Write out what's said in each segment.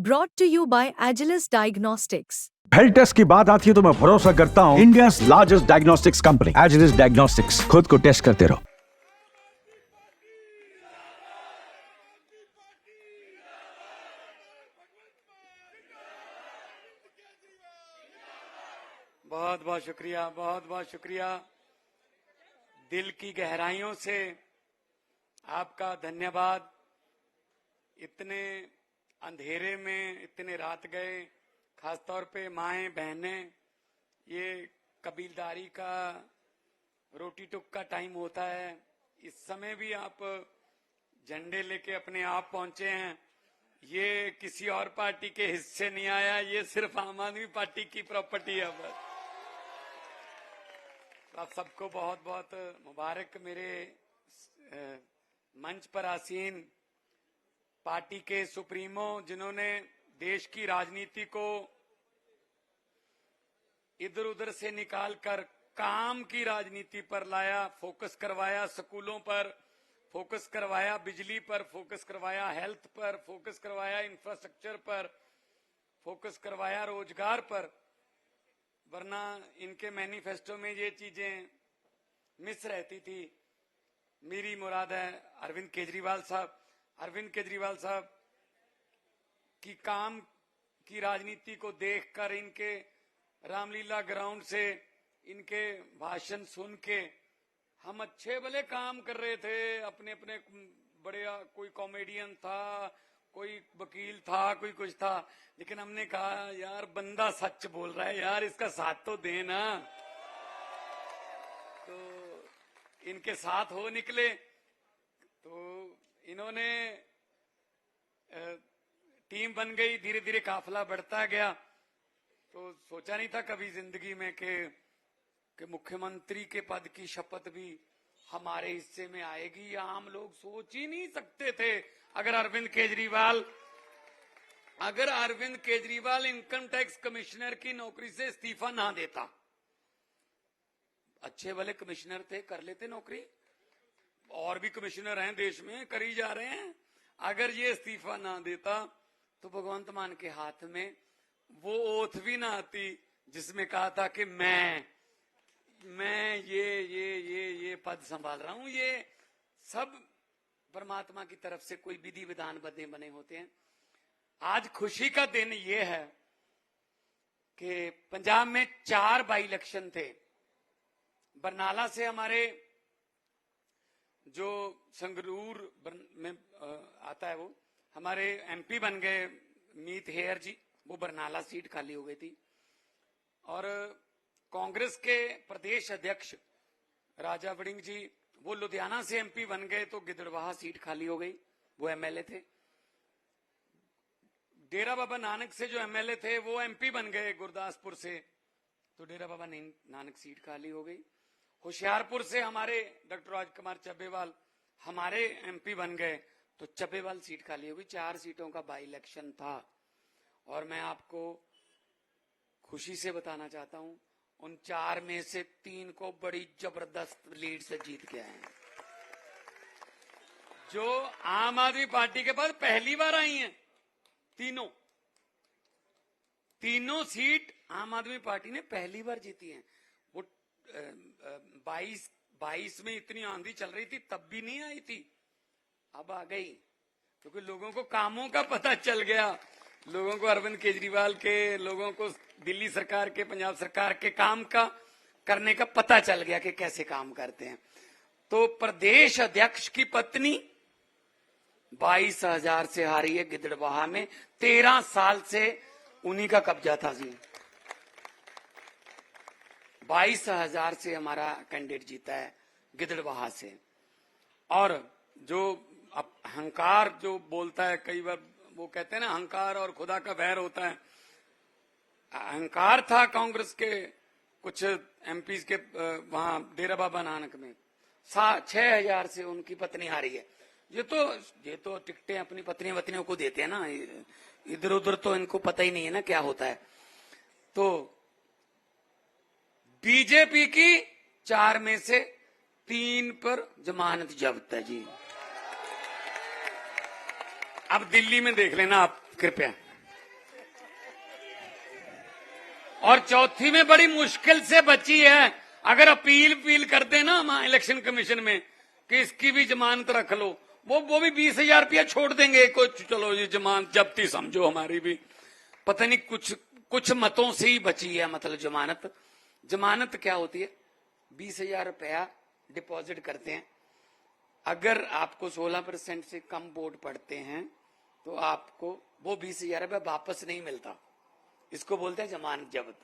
Brought to you by Agilus Diagnostics. Health test की बात आती है तो मैं भरोसा करता हूँ India largest diagnostics company Agilus diagnostics. खुद को टेस्ट करते रहो। बहुत बहुत शुक्रिया। दिल की गहराइयों से आपका धन्यवाद। इतने अंधेरे में इतने रात गए, खासतौर पे माएं बहनें, ये कबीलदारी का रोटी टुक का टाइम होता है। इस समय भी आप झंडे लेके अपने आप पहुंचे हैं। ये किसी और पार्टी के हिस्से नहीं आया, ये सिर्फ आम आदमी पार्टी की प्रॉपर्टी है बस। आप सबको बहुत बहुत मुबारक। मेरे मंच पर आसीन पार्टी के सुप्रीमो, जिन्होंने देश की राजनीति को इधर उधर से निकालकर काम की राजनीति पर लाया, फोकस करवाया, स्कूलों पर फोकस करवाया, बिजली पर फोकस करवाया, हेल्थ पर फोकस करवाया, इंफ्रास्ट्रक्चर पर फोकस करवाया, रोजगार पर। वरना इनके मैनिफेस्टो में ये चीजें मिस रहती थी। मेरी मुराद है अरविंद केजरीवाल साहब की काम की राजनीति को देखकर, इनके रामलीला ग्राउंड से इनके भाषण सुन के हम अच्छे भले काम कर रहे थे। अपने अपने बड़े, कोई कॉमेडियन था, कोई वकील था, कोई कुछ था, लेकिन हमने कहा यार बंदा सच बोल रहा है यार, इसका साथ तो देना। तो इनके साथ हो निकले। तो इन्होंने टीम बन गई, धीरे धीरे काफिला बढ़ता गया। तो सोचा नहीं था कभी जिंदगी में कि मुख्यमंत्री के पद की शपथ भी हमारे हिस्से में आएगी। या हम लोग सोच ही नहीं सकते थे। अगर Arvind Kejriwal income tax commissioner की नौकरी से इस्तीफा ना देता, अच्छे भले कमिश्नर थे, कर लेते नौकरी, और भी कमिश्नर हैं देश में, कर ही जा रहे हैं। अगर ये इस्तीफा ना देता तो भगवंत मान के हाथ में वो ओथ भी ना आती जिसमें कहा था कि मैं ये पद संभाल रहा हूं। ये सब परमात्मा की तरफ से कोई विधि विधान बने होते हैं। आज खुशी का दिन ये है कि पंजाब में 4 बाई इलेक्शन थे। बरनाला से हमारे जो संगरूर में आता है, वो हमारे एमपी बन गए मीत हेयर जी, वो बरनाला सीट खाली हो गई थी। और कांग्रेस के प्रदेश अध्यक्ष राजा वड़िंग जी, वो लुधियाना से एमपी बन गए, तो गिदड़बाहा सीट खाली हो गई, वो एमएलए थे। डेरा बाबा नानक से जो एमएलए थे वो एमपी बन गए गुरदासपुर से, तो डेरा बाबा नानक सीट खाली हो गई। होशियारपुर से हमारे डॉक्टर राजकुमार चब्बेवाल हमारे एमपी बन गए, तो चब्बेवाल सीट खाली हो गई। 4 सीटों का बाई इलेक्शन था। और मैं आपको खुशी से बताना चाहता हूं, उन 4 में से 3 को बड़ी जबरदस्त लीड से जीत के आए हैं, जो आम आदमी पार्टी के पास पहली बार आई हैं। तीनों सीट आम आदमी पार्टी ने पहली बार जीती हैं। वो 22 में इतनी आंधी चल रही थी, तब भी नहीं आई थी, अब आ गई, क्योंकि लोगों को कामों का पता चल गया। लोगों को अरविंद केजरीवाल के, लोगों को दिल्ली सरकार के, पंजाब सरकार के काम का करने का पता चल गया कि कैसे काम करते हैं। तो प्रदेश अध्यक्ष की पत्नी 22,000 से हारी है गिदड़बाहा में। 13 साल से उन्हीं का कब्जा था जी। 22,000 से हमारा कैंडिडेट जीता है गिदड़बाहा से। और जो अहंकार जो बोलता है, कई बार वो कहते हैं ना, अहंकार और खुदा का वैर होता है। अहंकार था कांग्रेस के कुछ एमपीज के वहां डेरा बाबा नानक में। 6,000 से उनकी पत्नी हारी है। ये तो टिकटें अपनी पत्नियों को देते हैं ना, इधर उधर तो इनको पता ही नहीं है ना क्या होता है। तो बीजेपी की 4 में से 3 पर जमानत जब्त है जी। अब दिल्ली में देख लेना आप कृपया। और चौथी में बड़ी मुश्किल से बची है। अगर अपील करते ना हम इलेक्शन कमीशन में कि इसकी भी जमानत रख लो, वो भी 20,000 रुपया छोड़ देंगे। कुछ चलो ये जमानत जब्ती समझो, हमारी भी पता नहीं कुछ मतों से ही बची है। मतलब जमानत क्या होती है? 20,000 रुपया डिपॉजिट करते हैं, अगर आपको 16% से कम वोट पड़ते हैं तो आपको वो 20,000 रुपया वापस नहीं मिलता। इसको बोलते हैं जमानत जब्त,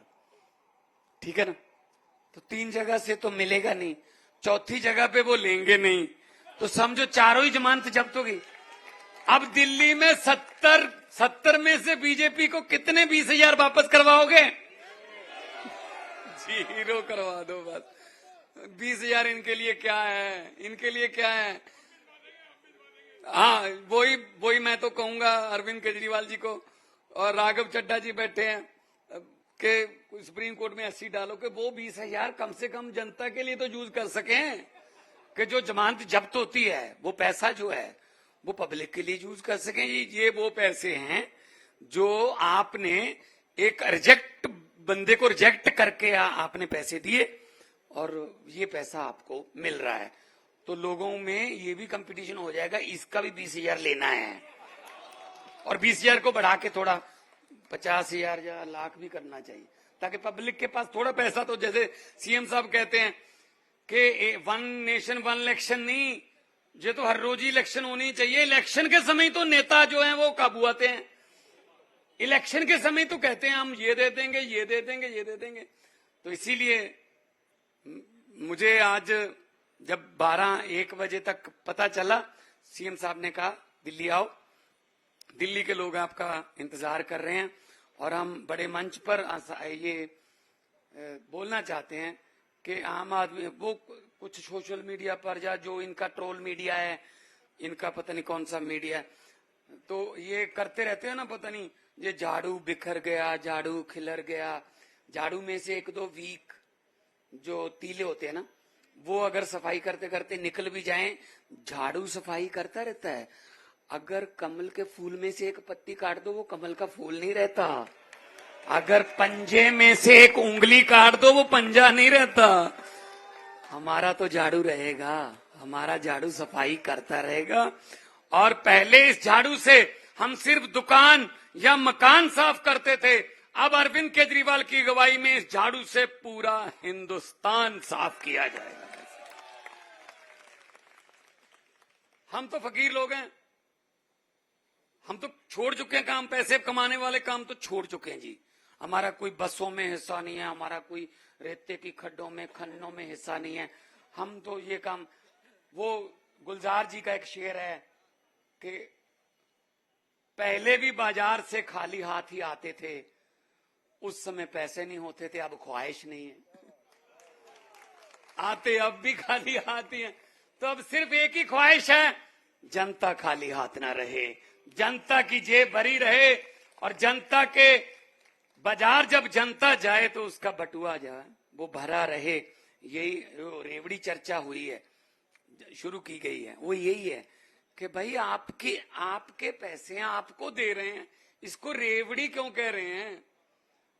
ठीक है ना। तो 3 जगह से तो मिलेगा नहीं, चौथी जगह पे वो लेंगे नहीं, तो समझो चारों ही जमानत जब्त होगी। अब दिल्ली में 70 में से बीजेपी को कितने 20,000 वापस करवाओगे? 0 करवा दो बस। 20,000 इनके लिए क्या है? हाँ, वही मैं तो कहूंगा अरविंद केजरीवाल जी को और राघव चड्ढा जी बैठे हैं कि सुप्रीम कोर्ट में 80 डालो कि वो 20,000 कम से कम जनता के लिए तो यूज कर सकें, कि जो जमानत जब्त होती है वो पैसा जो है वो पब्लिक के लिए यूज कर सकें। ये वो पैसे हैं जो आपने एक बंदे को रिजेक्ट करके आपने पैसे दिए और ये पैसा आपको मिल रहा है। तो लोगों में ये भी कंपटीशन हो जाएगा, इसका भी 20,000 लेना है और 20,000 को बढ़ा के थोड़ा 50,000 या लाख भी करना चाहिए, ताकि पब्लिक के पास थोड़ा पैसा, तो जैसे सीएम साहब कहते हैं कि 1 नेशन 1 इलेक्शन नहीं, ये तो हर रोज ही इलेक्शन होनी चाहिए। इलेक्शन के समय तो नेता जो हैं वो काबू आते हैं, इलेक्शन के समय तो कहते हैं हम ये दे देंगे। तो इसीलिए मुझे आज जब 12-1 बजे तक पता चला, सीएम साहब ने कहा दिल्ली आओ, दिल्ली के लोग आपका इंतजार कर रहे हैं और हम बड़े मंच पर ये बोलना चाहते हैं कि आम आदमी वो कुछ सोशल मीडिया पर या जो इनका ट्रोल मीडिया है, इनका पता नहीं कौन सा मीडिया, तो ये करते रहते हैं ना, पता नहीं ये झाड़ू बिखर गया, झाड़ू खिलर गया। झाड़ू में से 1-2 वीक जो तीले होते हैं ना, वो अगर सफाई करते करते निकल भी जाएं, झाड़ू सफाई करता रहता है। अगर कमल के फूल में से एक पत्ती काट दो, वो कमल का फूल नहीं रहता। अगर पंजे में से एक उंगली काट दो, वो पंजा नहीं रहता। हमारा तो झाड़ू रहेगा, हमारा झाड़ू सफाई करता रहेगा। और पहले इस झाड़ू से हम सिर्फ दुकान या मकान साफ करते थे, अब अरविंद केजरीवाल की अगुवाई में इस झाड़ू से पूरा हिंदुस्तान साफ किया जाएगा। हम तो फकीर लोग हैं, हम तो छोड़ चुके हैं काम, पैसे कमाने वाले काम तो छोड़ चुके हैं जी। हमारा कोई बसों में हिस्सा नहीं है, हमारा कोई रेते की खड्डों में खन्नों में हिस्सा नहीं है। हम तो ये काम, वो गुलजार जी का एक शेर है कि पहले भी बाजार से खाली हाथ ही आते थे, उस समय पैसे नहीं होते थे, अब ख्वाहिश नहीं है। आते अब भी खाली हाथ ही हैं, तो अब सिर्फ एक ही ख्वाहिश है, जनता खाली हाथ ना रहे, जनता की जेब भरी रहे। और जनता के बाजार जब जनता जाए तो उसका बटुआ जाए वो भरा रहे। यही रेवड़ी चर्चा हुई है, शुरू की गई है, वो यही है कि भाई आपके पैसे आपको दे रहे हैं, इसको रेवड़ी क्यों कह रहे हैं?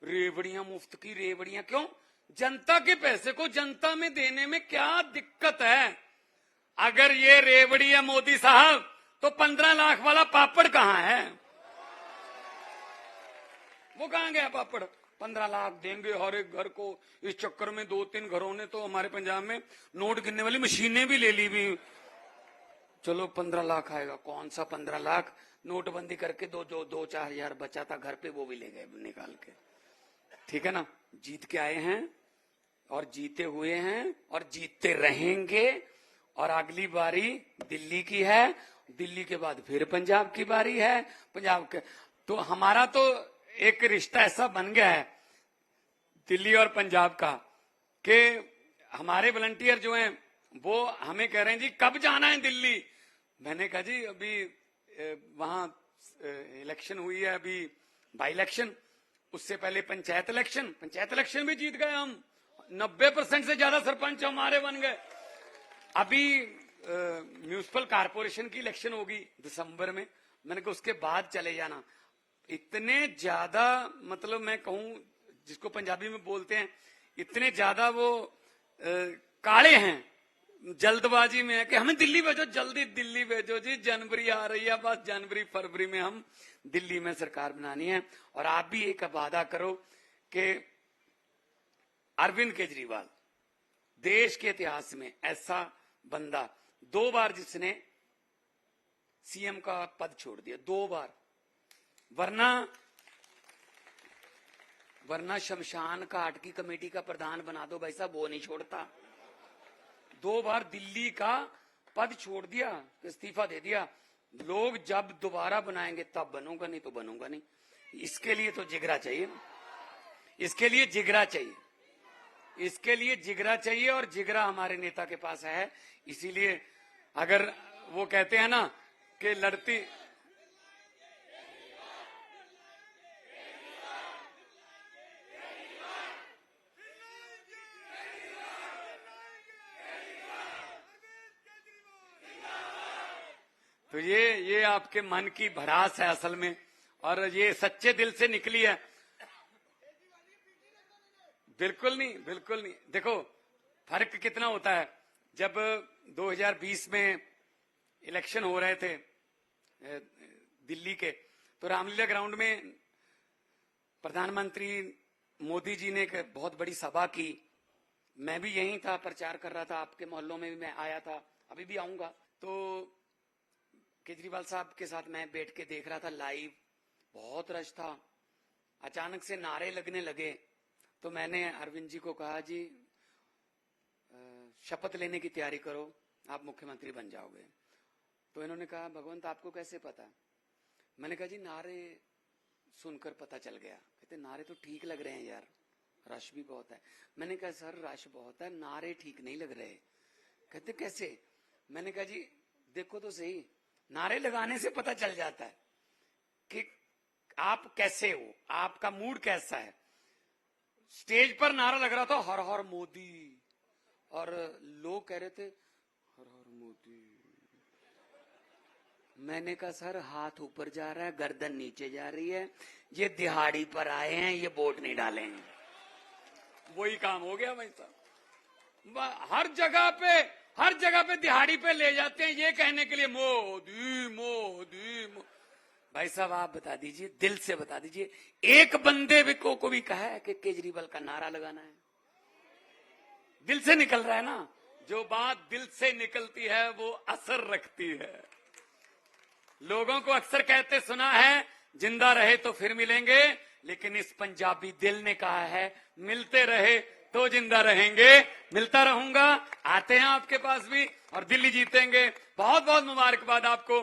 रेवड़ियां, मुफ्त की रेवड़ियां क्यों? जनता के पैसे को जनता में देने में क्या दिक्कत है? अगर ये रेवड़ी है मोदी साहब, तो 15 लाख वाला पापड़ कहां है? वो कहां गया पापड़? 15 लाख देंगे हर एक घर को। इस चक्कर में 2-3 घरों ने तो हमारे पंजाब में नोट गिनने वाली मशीनें भी ले ली भी। चलो 15 लाख आएगा, कौन सा 15 लाख? नोटबंदी करके 2-4 हजार बचा था घर पे, वो भी ले गए निकाल के। ठीक है ना, जीत के आए हैं और जीते हुए हैं और जीतते रहेंगे। और अगली बारी दिल्ली की है, दिल्ली के बाद फिर पंजाब की बारी है। पंजाब के तो हमारा तो एक रिश्ता ऐसा बन गया है दिल्ली और पंजाब का कि हमारे वॉलंटियर जो हैं वो हमें कह रहे हैं जी कब जाना है दिल्ली। मैंने कहा जी अभी वहां इलेक्शन हुई है, अभी बाई इलेक्शन, उससे पहले पंचायत इलेक्शन भी जीत गए हम। 90% से ज्यादा सरपंच हमारे बन गए। अभी म्यूनिसिपल कारपोरेशन की इलेक्शन होगी दिसंबर में, मैंने कहा उसके बाद चले जाना। इतने ज्यादा मतलब मैं कहूं जिसको पंजाबी में बोलते हैं, इतने ज्यादा वो काले हैं, जल्दबाजी में है कि हमें दिल्ली भेजो, जल्दी दिल्ली भेजो जी, जनवरी आ रही है, बस जनवरी फरवरी में हम दिल्ली में सरकार बनानी है। और आप भी एक वादा करो कि अरविंद केजरीवाल देश के इतिहास में ऐसा बंदा 2 बार जिसने सीएम का पद छोड़ दिया, 2 बार, वरना शमशान घाट की कमेटी का प्रधान बना दो भाई साहब, वो नहीं छोड़ता। 2 बार दिल्ली का पद छोड़ दिया, इस्तीफा दे दिया। लोग जब दोबारा बनाएंगे तब बनूंगा, नहीं तो बनूंगा नहीं। इसके लिए तो जिगरा चाहिए, इसके लिए जिगरा चाहिए, इसके लिए जिगरा चाहिए, और जिगरा हमारे नेता के पास है। इसीलिए अगर वो कहते हैं ना कि लड़ती तो ये आपके मन की भड़ास है असल में, और ये सच्चे दिल से निकली है। बिल्कुल नहीं, बिल्कुल नहीं। देखो फर्क कितना होता है, जब 2020 में इलेक्शन हो रहे थे दिल्ली के, तो रामलीला ग्राउंड में प्रधानमंत्री मोदी जी ने एक बहुत बड़ी सभा की। मैं भी यहीं था, प्रचार कर रहा था, आपके मोहल्लों में भी मैं आया था, अभी भी आऊंगा। तो केजरीवाल साहब के साथ मैं बैठ के देख रहा था लाइव, बहुत रश था। अचानक से नारे लगने लगे, तो मैंने अरविंद जी को कहा, जी शपथ लेने की तैयारी करो, आप मुख्यमंत्री बन जाओगे। तो इन्होंने कहा, भगवंत आपको कैसे पता? मैंने कहा, जी नारे सुनकर पता चल गया। कहते नारे तो ठीक लग रहे हैं यार, रश भी बहुत है। मैंने कहा, सर रश बहुत है, नारे ठीक नहीं लग रहे। कहते कैसे? मैंने कहा, जी देखो तो सही, नारे लगाने से पता चल जाता है कि आप कैसे हो, आपका मूड कैसा है। स्टेज पर नारा लग रहा था हर हर मोदी, और लोग कह रहे थे हर हर मोदी। मैंने कहा, सर हाथ ऊपर जा रहा है, गर्दन नीचे जा रही है, ये दिहाड़ी पर आए हैं, ये वोट नहीं डालेंगे। वही काम हो गया भाई साहब। हर जगह पे दिहाड़ी पे ले जाते हैं ये कहने के लिए मोदी मोदी भाई साहब आप बता दीजिए, दिल से बता दीजिए, एक बंदे को भी कहा है कि केजरीवाल का नारा लगाना है? दिल से निकल रहा है ना। जो बात दिल से निकलती है वो असर रखती है। लोगों को अक्सर कहते सुना है, जिंदा रहे तो फिर मिलेंगे, लेकिन इस पंजाबी दिल ने कहा है, मिलते रहे तो जिंदा रहेंगे। मिलता रहूंगा, आते हैं आपके पास भी, और दिल्ली जीतेंगे। बहुत बहुत मुबारकबाद आपको।